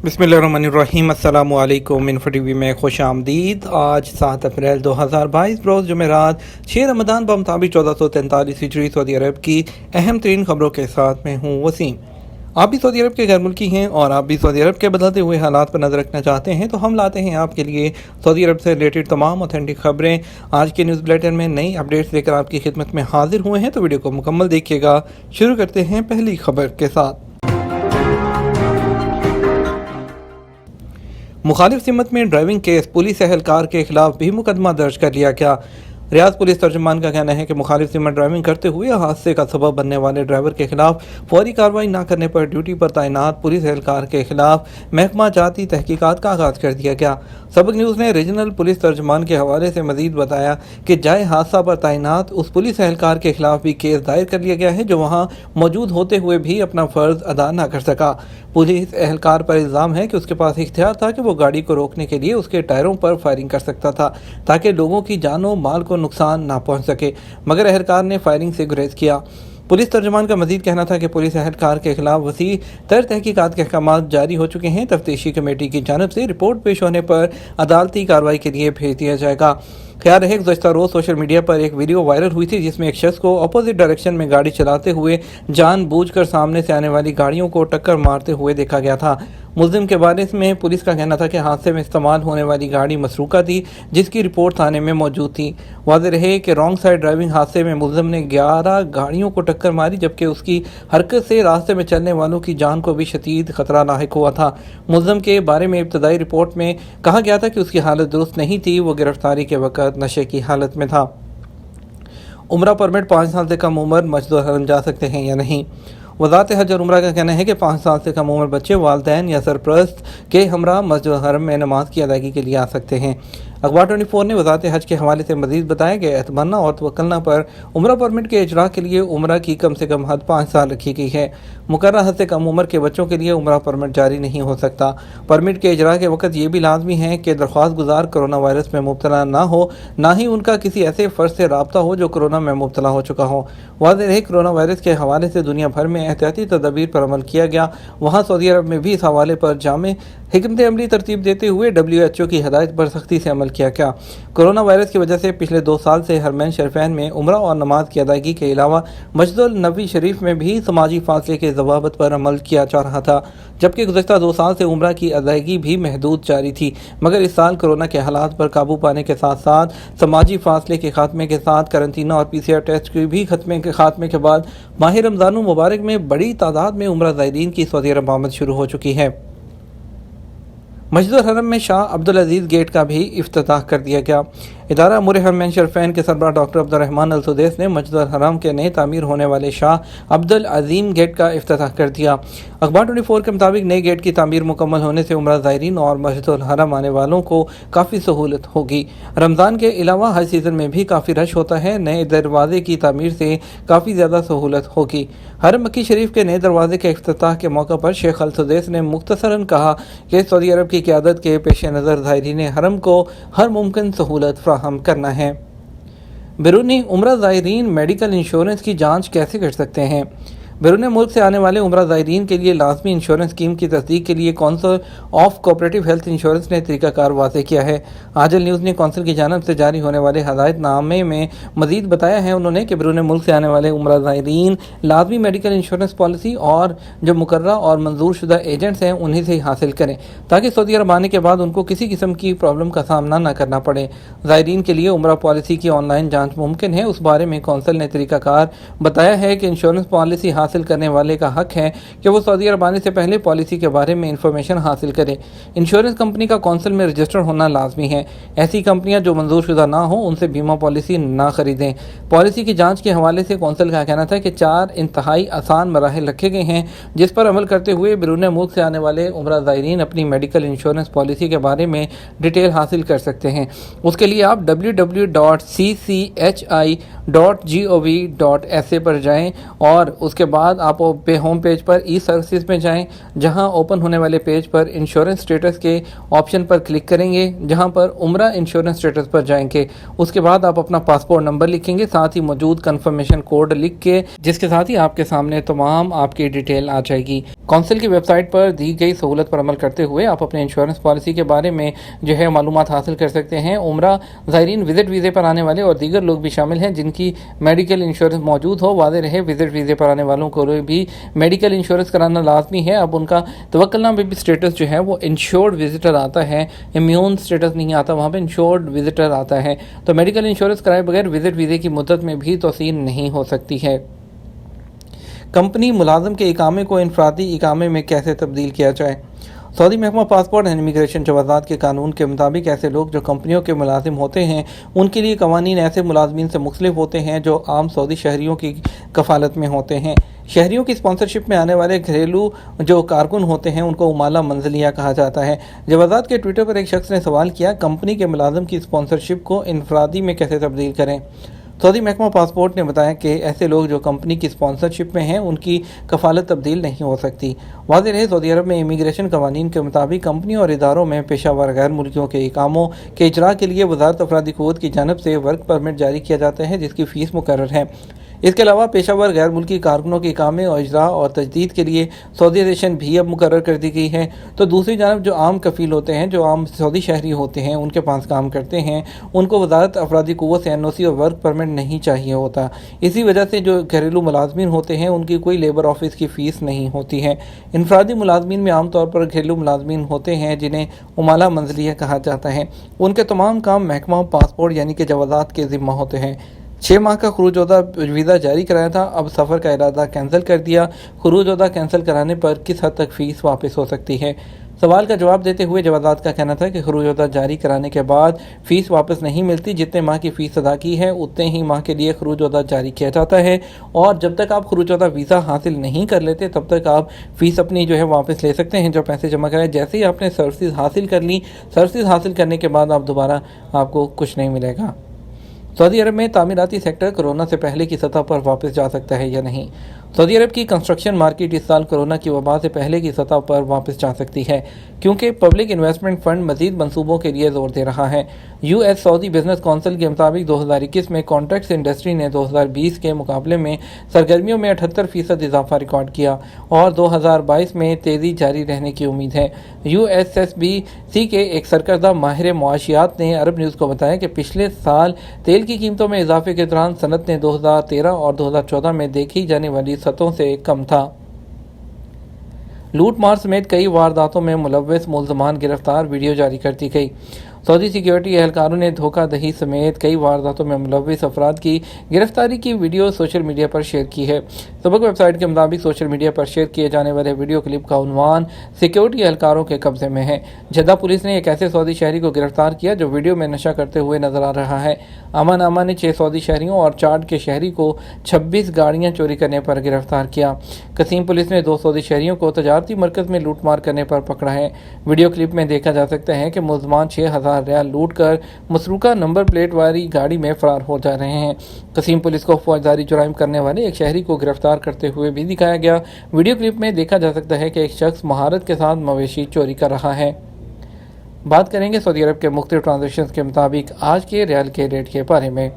बिस्मिल्लाहिर्रहमानिर्रहीम। अस्सलामु अलैकुम। इन्फो टीवी में खुश आमदीद। आज 7 अप्रैल 2022 रोज़ जुमेरात 6 रमज़ान बमुताबिक 1443 हिजरी सऊदी अरब की अहम तरीन खबरों के साथ मैं हूँ वसीम। आप भी सऊदी अरब के गैर मुल्की हैं और आप भी सऊदी अरब के बदलते हुए हालात पर नज़र रखना चाहते हैं तो हम लाते हैं आपके लिए सऊदी अरब से रिलेटेड तमाम ऑथेंटिक खबरें। आज के न्यूज़ बुलेटिन में नई अपडेट्स लेकर आपकी खिदमत में हाजिर हुए हैं, तो वीडियो को मुकम्मल देखिएगा। शुरू करते हैं पहली खबर के साथ। मुखालिफ सिमत में ड्राइविंग केस, पुलिस एहलकार के खिलाफ भी मुकदमा दर्ज कर लिया गया। रियाद पुलिस तर्जुमान का कहना है कि मुखालिफ सिमत ड्राइविंग करते हुए हादसे का सबब बनने वाले ड्राइवर के खिलाफ फौरी कार्रवाई न करने पर ड्यूटी पर तैनात पुलिस एहलकार के खिलाफ महकमा जाती तहकीकात का आगाज़ कर दिया गया। सबक न्यूज़ ने रीजनल पुलिस तर्जुमान के हवाले से मजीद बताया कि जाए हादसा पर तैनात उस पुलिस एहलकार के खिलाफ भी केस दायर कर लिया गया है जो वहाँ मौजूद होते हुए भी अपना फ़र्ज अदा न कर सका। पुलिस एहलकार पर इल्ज़ाम है कि उसके पास इख्तियार था कि वो गाड़ी को रोकने के लिए उसके टायरों पर फायरिंग कर सकता था ताकि लोगों की जानो माल को नुकसान ना पहुंच सके, मगर एहलकार ने फायरिंग से गुरेज किया। पुलिस तर्जुमान का मजीद कहना था कि पुलिस एहलकार के खिलाफ वसी तर तहकीकात के अहकाम जारी हो चुके हैं। तफ्तीशी कमेटी की जानिब से रिपोर्ट पेश होने पर अदालती कार्रवाई के लिए भेज दिया जाएगा। ख्याल रहे गुज़श्ता रोज़ सोशल मीडिया पर एक वीडियो वायरल हुई थी जिसमें एक शख्स को अपोजिट डायरेक्शन में गाड़ी चलाते हुए जानबूझकर सामने से आने वाली गाड़ियों को टक्कर मारते हुए देखा गया था। मुल्ज़िम के बारे में पुलिस का कहना था कि हादसे में इस्तेमाल होने वाली गाड़ी मसरूका थी जिसकी रिपोर्ट थाने में मौजूद थी। वाज़ेह रहे कि रॉन्ग साइड ड्राइविंग हादसे में मुल्ज़िम ने 11 गाड़ियों को टक्कर मारी, जबकि उसकी हरकत से रास्ते में चलने वालों की जान को भी शदीद खतरा लाहिक हुआ था। मुल्ज़िम के बारे में इब्तदाई रिपोर्ट में कहा गया था कि उसकी हालत दुरुस्त नहीं थी, वो गिरफ्तारी के वक़्त नशे की हालत में था। उम्रा परमिट 5 साल से कम उम्र मस्जिद हरम जा सकते हैं या नहीं। वज़ारत हज और उम्रा का कहना है कि 5 साल से कम उम्र बच्चे वालिदैन या सरपरस्त के हमरा मस्जिद हरम में नमाज की अदायगी के लिए आ सकते हैं। अखबार 24 ने वज़ारत हज के हवाले से मज़ीद बताया कि एतमन्ना और तवक्कलना पर उम्रा परमिट के इजरा के लिए उम्रा की कम से कम हद 5 साल रखी गई है। मुकर्रर हद से कम उम्र के बच्चों के लिए उम्रा परमिट जारी नहीं हो सकता। परमिट के इजरा के वक़्त ये भी लाजमी है कि दरख्वास्त गुजार कोरोना वायरस में मुब्तला ना हो, ना ही उनका किसी ऐसे फ़र्द से रब्ता हो जो कोरोना में मुब्तला हो चुका हो। वाज़ेह रहे कोरोना वायरस के हवाले से दुनिया भर में एहतियाती तदबीर पर अमल किया गया, वहाँ सऊदी अरब में भी इस हवाले पर जामे हिकमत अमली तरतीब देते हुए WHO की हदायत पर सख्ती से अमल किया गया। कोरोना वायरस की वजह से पिछले 2 साल से हरमैन शरीफैन में उम्रा और नमाज की अदायगी के अलावा मस्जिद नबी शरीफ में भी समाजी फासले के ज़वाबित पर अमल किया जा रहा था, जबकि गुज़श्ता 2 साल से उम्रा की अदायगी भी महदूद जारी थी। मगर इस साल कोरोना के हालात पर काबू पाने के साथ साथ समाजी फासले के खात्मे के साथ करंतना और PCR टेस्ट के भी खात्मे के बाद माह रमज़ान मुबारक में बड़ी तादाद में उम्रा ज़ायरीन की सऊदी अरब आमद शुरू हो चुकी है। मस्जिद हरम में शाह अब्दुल अजीज़ गेट का भी इफ्तिताह कर दिया गया। इदारा अमूर हरमैन शरीफैन के सरबराह डॉक्टर अब्दुर्रहमान अल सुदैस ने मस्जिद हरम के नए तामीर होने वाले शाह अब्दुल अजीम गेट का इफ्तिताह कर दिया। अखबार 24 के मुताबिक नए गेट की तामीर मुकम्मल होने से उम्रा ज़ायरीन और मस्जिद हरम आने वालों को काफ़ी सहूलत होगी। रमज़ान के अलावा हज सीज़न में भी काफ़ी रश होता है। नए दरवाजे की तामीर से काफ़ी ज़्यादा सहूलत होगी। हरम मक्की शरीफ के नए दरवाजे के इफ्तिताह के मौके पर शेख अल सुदैस ने मुख्तसरन कहा कि सऊदी अरब की क़यादत के पेश नज़र ज़ायरीन हरम को हर मुमकिन सहूलत फ्राहम करना है। बैरूनी उम्रा ज़ायरीन मेडिकल इंश्योरेंस की जांच कैसे कर सकते हैं। बैरून मुल्क से आने वाले उम्रा ज़ायरीन के लिए लाजमी इंश्योरेंस स्कीम की तस्दीक के लिए council of cooperative health insurance ने तरीक़ाकार वाज़ेह किया है। आजल न्यूज़ ने कौंसिल की जानिब से जारी होने वाले हदायतनामे में मज़ीद बताया है उन्होंने कि बैरून मुल्क से आने वाले उम्रा ज़ायरीन लाजमी मेडिकल इंश्योरेंस पॉलिसी और जो मुकर्रर और मंजूर शुदा एजेंट्स हैं उन्हीं से हासिल करें ताकि सऊदी अरब आने के बाद उनको किसी किस्म की प्रॉब्लम का सामना न करना पड़े। ज़ायरीन के लिए उम्रा पॉलिसी की ऑनलाइन जाँच मुमकिन है। उस बारे में कौंसिल ने तरीक़ाकार बताया है कि इंश्योरेंस पॉलिसी हासिल करने वाले का हक है कि वो सऊदी अरब आने से पहले पॉलिसी के बारे में इंफॉर्मेशन हासिल करे। इंश्योरेंस कंपनी का कौंसिल में रजिस्टर होना लाजमी है। ऐसी कंपनियां जो मंजूर शुदा ना हो उनसे बीमा पॉलिसी ना खरीदें। पॉलिसी की जांच के हवाले से कौंसिल का कहना था कि 4 इंतहाई आसान मराहिल रखे गए हैं जिस पर अमल करते हुए बैरून मुल्क से आने वाले उम्रा ज़ायरीन अपनी मेडिकल इंश्योरेंस पॉलिसी के बारे में डिटेल हासिल कर सकते हैं। उसके लिए आप www.cchi.gov.sa पर जाएं और उसके बाद بعد आप होम पेज पर ई सर्विसेज में जाएं, जहां ओपन होने वाले पेज पर इंश्योरेंस स्टेटस के ऑप्शन पर क्लिक करेंगे, जहां पर उम्रा इंश्योरेंस स्टेटस पर जाएंगे। उसके बाद आप अपना पासपोर्ट नंबर लिखेंगे, साथ ही मौजूद कंफर्मेशन कोड लिख के, जिसके साथ ही आपके सामने तमाम आपकी डिटेल आ जाएगी। काउंसिल की वेबसाइट पर दी गई सहूलत पर अमल करते हुए आप अपने इंश्योरेंस पॉलिसी के बारे में जो है मालूमात हासिल कर सकते हैं। उम्रा ज़ायरीन विजिट वीज़े पर आने वाले और दीगर लोग भी शामिल हैं जिनकी मेडिकल इंश्योरेंस मौजूद हो। वादे रहे विजिट वीज़े पर आने वालों को भी मेडिकल इंश्योरेंस कराना लाजमी है। अब उनका तवक्कुलनामे में भी स्टेटस जो है वो इंश्योर्ड विजिटर आता है, इम्यून स्टेटस नहीं आता, वहाँ पे इंश्योर्ड विजिटर आता है। तो मेडिकल इंश्योरेंस कराए बगैर विजिट वीज़े की मुद्दत में भी तोसीन नहीं हो सकती है। कंपनी मुलाजिम के इकामे को इनफरादी इकामे में कैसे तब्दील किया जाए। सऊदी महकमा पासपोर्ट एंड इमिग्रेशन जवाज़ात के कानून के मुताबिक ऐसे लोग जो कंपनियों के मुलाजिम होते हैं उनके लिए कवानीन ऐसे मुलाजमीन से मुख्तलिफ होते हैं जो आम सऊदी शहरियों की कफालत में होते हैं। शहरियों की स्पॉन्सरशिप में आने वाले घरेलू जो कारकुन होते हैं उनको उमाला मंजिलिया कहा जाता है। जवाज़ात के ट्विटर पर एक शख्स ने सवाल किया, कंपनी के मुलाजिम की स्पॉन्सरशिप को इनफरादी में कैसे तब्दील करें। सऊदी महकमा पासपोर्ट ने बताया कि ऐसे लोग जो कंपनी की स्पॉन्सरशिप में हैं उनकी कफालत तब्दील नहीं हो सकती। वाज़ेह रहे सऊदी अरब में इमिग्रेशन कवानीन के मुताबिक कंपनी और इदारों में पेशावर गैर मुल्कियों के इकामों के इजरा के लिए वज़ारत अफरादी क़ुव्वत की जानिब से वर्क परमिट जारी किया जाता है जिसकी फ़ीस मुकर्रर है। इसके अलावा पेशावर गैर मुल्की कारकुनों के इकामे और इजरा और तजदीद के लिए सऊदीज़ेशन भी अब मुकर्रर कर दी गई है। तो दूसरी जानब जो आम कफ़ील होते हैं, जो आम सऊदी शहरी होते हैं, उनके पास काम करते हैं, उनको वज़ारत अफरादी क़ुव्वत से NOC और वर्क परमिट नहीं चाहिए होता। इसी वजह से जो घरेलू मुलाजमीन होते हैं उनकी कोई लेबर ऑफिस की फ़ीस नहीं होती है। इनफरादी मुलाजमीन में आम तौर पर घरेलू मुलाजमीन होते हैं जिन्हें उमाला मंजिलिया कहा जाता है। उनके तमाम काम महकमा पासपोर्ट यानी कि जवाज़ात के ज़िम्मा होते हैं। 6 माह का खुरूज-ओदा वीज़ा जारी कराया था, अब सफ़र का इरादा कैंसिल कर दिया। खुरूज-ओदा कैंसिल कराने पर किस हद तक फ़ीस वापस हो सकती है। सवाल का जवाब देते हुए जवाज़ात का कहना था कि खुरूज-ओदा जारी कराने के बाद फ़ीस वापस नहीं मिलती। जितने माह की फ़ीस अदा की है उतने ही माह के लिए खुरूज-ओदा जारी किया जाता है और जब तक आप खुरूज-ओदा वीज़ा हासिल नहीं कर लेते तब तक आप फ़ीस अपनी जो है वापस ले सकते हैं, जो पैसे जमा कराए। जैसे ही आपने सर्विसेज हासिल कर ली, सर्विसेज हासिल करने के बाद आप दोबारा आपको कुछ नहीं मिलेगा। सऊदी अरब में तामीराती सेक्टर कोरोना से पहले की सतह पर वापस जा सकता है या नहीं। सऊदी अरब की कंस्ट्रक्शन मार्केट इस साल कोरोना की वबा से पहले की सतह पर वापस जा सकती है क्योंकि पब्लिक इन्वेस्टमेंट फंड मजीद मंसूबों के लिए जोर दे रहा है। US सऊदी बिजनेस काउंसिल के मुताबिक 2021 में कॉन्ट्रैक्ट्स इंडस्ट्री ने 2020 के मुकाबले में सरगर्मियों में 78% इजाफा रिकॉर्ड किया और 2022 में तेज़ी जारी रहने की उम्मीद है। USSBC के एक सरकर्दा माहिर मुआशियात ने अरब न्यूज़ को बताया कि पिछले साल तेल की कीमतों में इजाफे के दौरान सनत ने 2013 और 2014 में देखी जाने वाली सतहों से कम था। लूट मार समेत कई वारदातों में मुलव्वस मुल्ज़मान गिरफ्तार, वीडियो जारी कर दी गई। सऊदी सिक्योरिटी एहलकारों ने धोखा दही समेत कई वारदातों में मुलव्वस अफराद की गिरफ्तारी की वीडियो सोशल मीडिया पर शेयर की है। सबक वेबसाइट के मुताबिक सोशल मीडिया पर शेयर किए जाने वाले वीडियो क्लिप का उन्वान सिक्योरिटी एहलकारों के कब्जे में है। जद्दा पुलिस ने एक ऐसे सऊदी शहरी को गिरफ्तार किया जो वीडियो में नशा करते हुए नजर आ रहा है। अमन ने 6 सऊदी शहरियों और चाड के शहरी को 26 गाड़ियां चोरी करने पर गिरफ्तार किया। कसीम पुलिस ने 2 सऊदी शहरियों को तजारती मरकज में लूटमार करने पर पकड़ा है। वीडियो क्लिप में देखा जा सकता है कि मुल्ज़मान 6000 रियाल लूट कर मसरूका नंबर प्लेट वाली गाड़ी में फरार हो जा रहे हैं। कसीम पुलिस को फौजदारी जुराइम करने वाले एक शहरी को गिरफ्तार करते हुए भी दिखाया गया। वीडियो क्लिप में देखा जा सकता है कि एक शख्स महारत के साथ मवेशी चोरी कर रहा है। बात करेंगे सऊदी अरब के मुख्तलिफ ट्रांजैक्शंस के मुताबिक आज के रियाल के रेट के बारे में।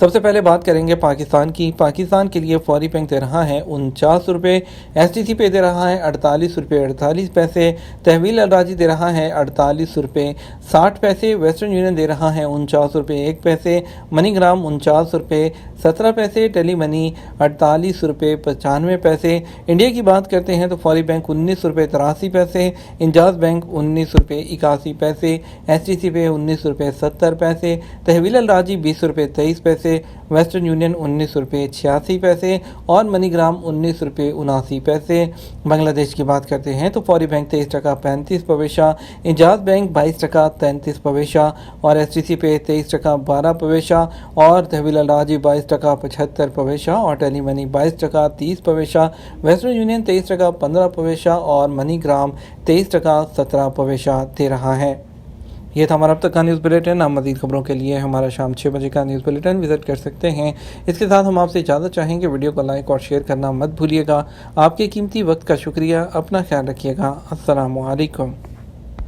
सबसे पहले बात करेंगे पाकिस्तान की। पाकिस्तान के लिए फौरी बैंक दे रहा है 49 रुपये, STC पे दे रहा है 48 रुपये 48 पैसे, तहवील अलराजी दे रहा है 48 रुपये 60 पैसे, वेस्टर्न यूनियन दे रहा है 49 रुपये 1 पैसे, मनीग्राम 49 रुपये 17 पैसे, टेली मनी 48 रुपये 95 पैसे। इंडिया की बात करते हैं तो फौरी बैंक 19 रुपये 83 पैसे, इंजाज बैंक 19 रुपये 81 पैसे, STC पे 19 रुपये 70 पैसे, तहवील अलराजी 20 रुपये 23 पैसे, वेस्टर्न यूनियन 19 रुपये 86 पैसे और मनीग्राम 19 रुपये 79 पैसे। बांग्लादेश की बात करते हैं तो फौरी बैंक 23 टका 35 पैसा, इंजाज बैंक 22 टका 33 पैसा और STC पे 23 टका 12 पैसा और तहवील अलराजी 22 टका 75 पैसा और टेली मनी 22 टका 30 पैसा, वेस्टर्न यूनियन 23 टका 15 पैसा और मनीग्राम 23 टका 17 पैसा दे रहा है। یہ تھا ہمارا اب تک کا نیوز بلیٹن. آپ مزید خبروں کے لیے ہمارا شام 6 بجے کا نیوز بلیٹن وزٹ کر سکتے ہیں. اس کے ساتھ ہم آپ سے اجازت چاہیں گے. ویڈیو کو لائک اور شیئر کرنا مت بھولیے گا. آپ کے قیمتی وقت کا شکریہ. اپنا خیال رکھیے گا. السلام علیکم.